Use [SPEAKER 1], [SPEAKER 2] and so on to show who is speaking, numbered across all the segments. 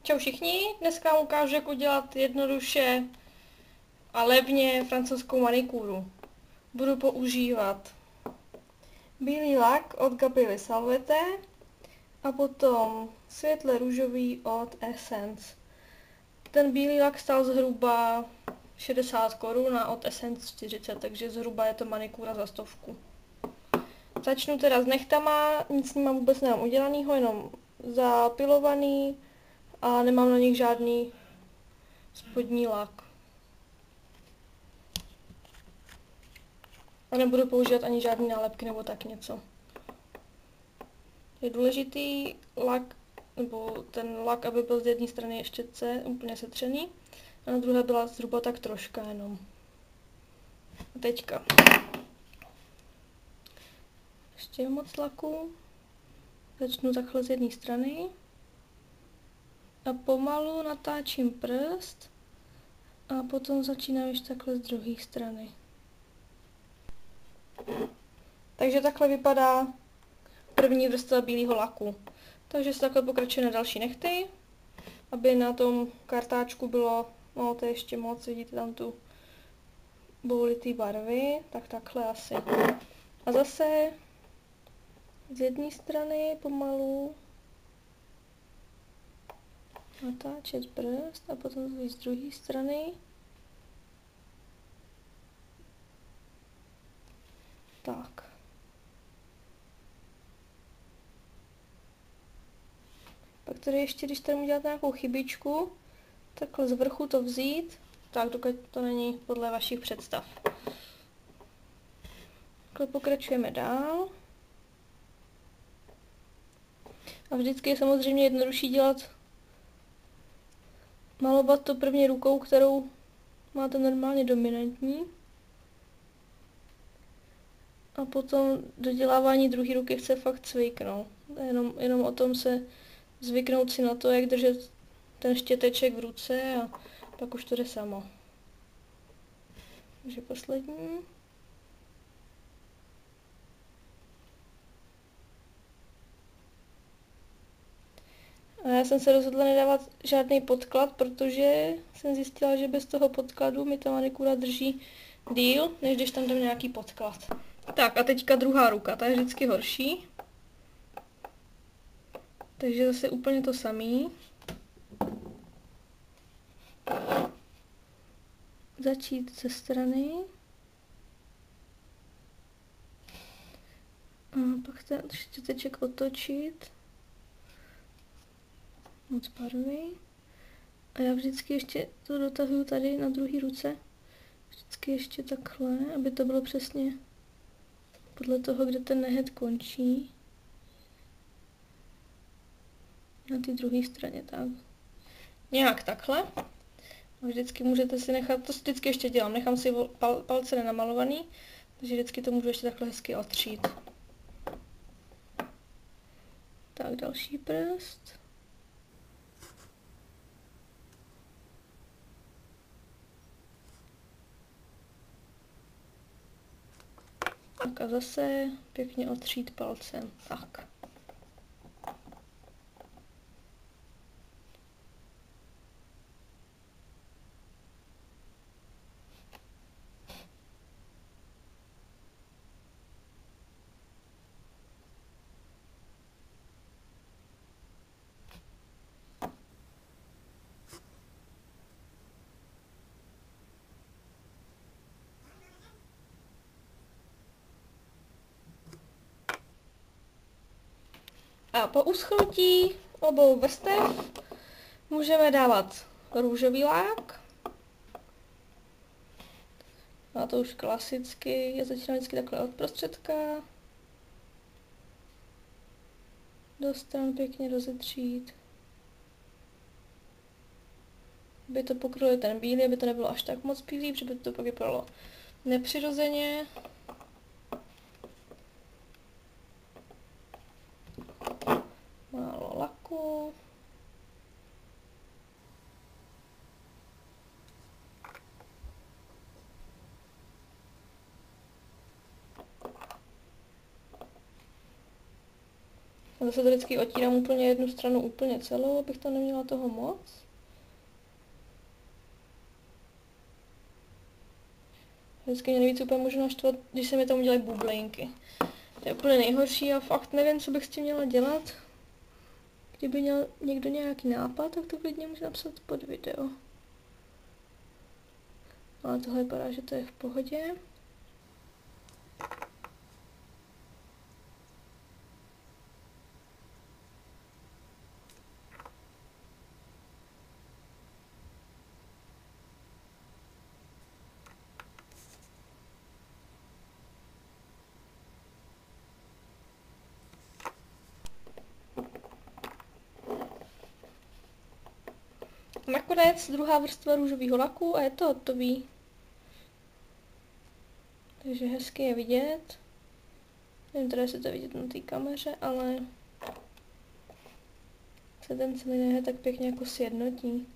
[SPEAKER 1] Čau všichni, dneska vám ukážu, jak udělat jednoduše a levně francouzskou manikúru. Budu používat bílý lak od Gabriely Salvete a potom světle růžový od Essence. Ten bílý lak stál zhruba 60 korun a od Essence 40, takže zhruba je to manikúra za 100. Začnu teda s nechtama, nic s nima vůbec nemám udělanýho, jenom zapilovaný a nemám na nich žádný spodní lak. A nebudu používat ani žádný nálepky nebo tak něco. Je důležitý lak, nebo ten lak, aby byl z jedné strany ještě úplně setřený, a na druhé byla zhruba tak troška jenom. A teďka. Ještě moc laku. Začnu takhle z jedné strany. A pomalu natáčím prst. A potom začínám ještě takhle z druhé strany. Takže takhle vypadá první vrstva bílého laku. Takže se takhle pokračuje na další nehty, aby na tom kartáčku bylo, no to je ještě moc, vidíte tam tu bouli té barvy, tak takhle asi. A zase z jedné strany pomalu natáčet prst a potom z druhé strany. Tak. Pak tady ještě, když tady uděláte nějakou chybičku, takhle z vrchu to vzít, tak dokud to není podle vašich představ. Takhle pokračujeme dál. A vždycky je samozřejmě jednodušší malovat to první rukou, kterou máte normálně dominantní. A potom dodělávání druhé ruky chce fakt cviknout. Jenom o tom se zvyknout si na to, jak držet ten štěteček v ruce a pak už to jde samo. Takže poslední. A já jsem se rozhodla nedávat žádný podklad, protože jsem zjistila, že bez toho podkladu mi ta manikúra drží díl, než když tam dám nějaký podklad. Tak a teďka druhá ruka, ta je vždycky horší. Takže zase úplně to samý. Začít ze strany. A pak ten štěteček otočit. Moc barvy. A já vždycky ještě to dotahuju tady na druhé ruce. Vždycky ještě takhle, aby to bylo přesně podle toho, kde ten nehet končí. Na té druhé straně, tak. Nějak takhle. A vždycky můžete si nechat, to vždycky ještě dělám, nechám si palce nenamalovaný, takže vždycky to můžu ještě takhle hezky otřít. Tak, další prst. Tak a zase pěkně otřít palcem. Tak. A po uschnutí obou vrstev můžeme dávat růžový lák. A to už klasicky, já začínám vždycky takhle od prostředka. Do stran pěkně rozetřít. Aby to pokrylo ten bílý, aby to nebylo až tak moc bílý, protože by to pak vypadalo nepřirozeně. Málo laku. A zase to vždycky otírám úplně jednu stranu úplně celou, abych to neměla toho moc. Vždycky mě nejvíc úplně můžu naštvat, když se mi tam udělají bublinky. To je úplně nejhorší a fakt nevím, co bych s tím měla dělat. Kdyby měl někdo nějaký nápad, tak to klidně může napsat pod video. Ale tohle vypadá, že to je v pohodě. Nakonec druhá vrstva růžového laku a je to hotový. Takže hezky je vidět. Nevím teda, jestli to vidět na té kameře, ale se ten celý nehe tak pěkně jako sjednotí.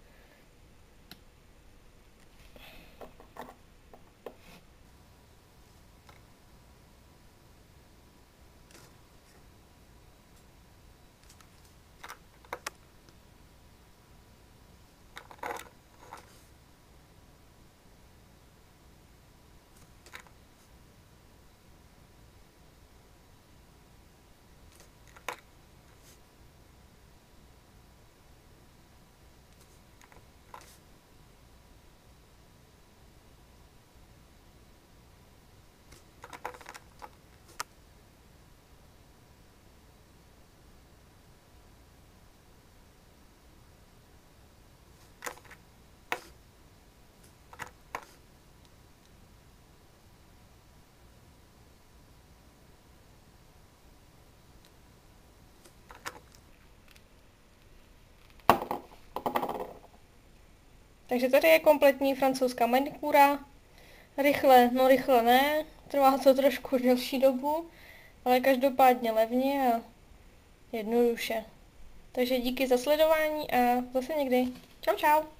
[SPEAKER 1] Takže tady je kompletní francouzská manikúra. Rychle, no rychle ne, trvá to trošku delší dobu, ale každopádně levně a jednoduše. Takže díky za sledování a zase někdy. Čau čau!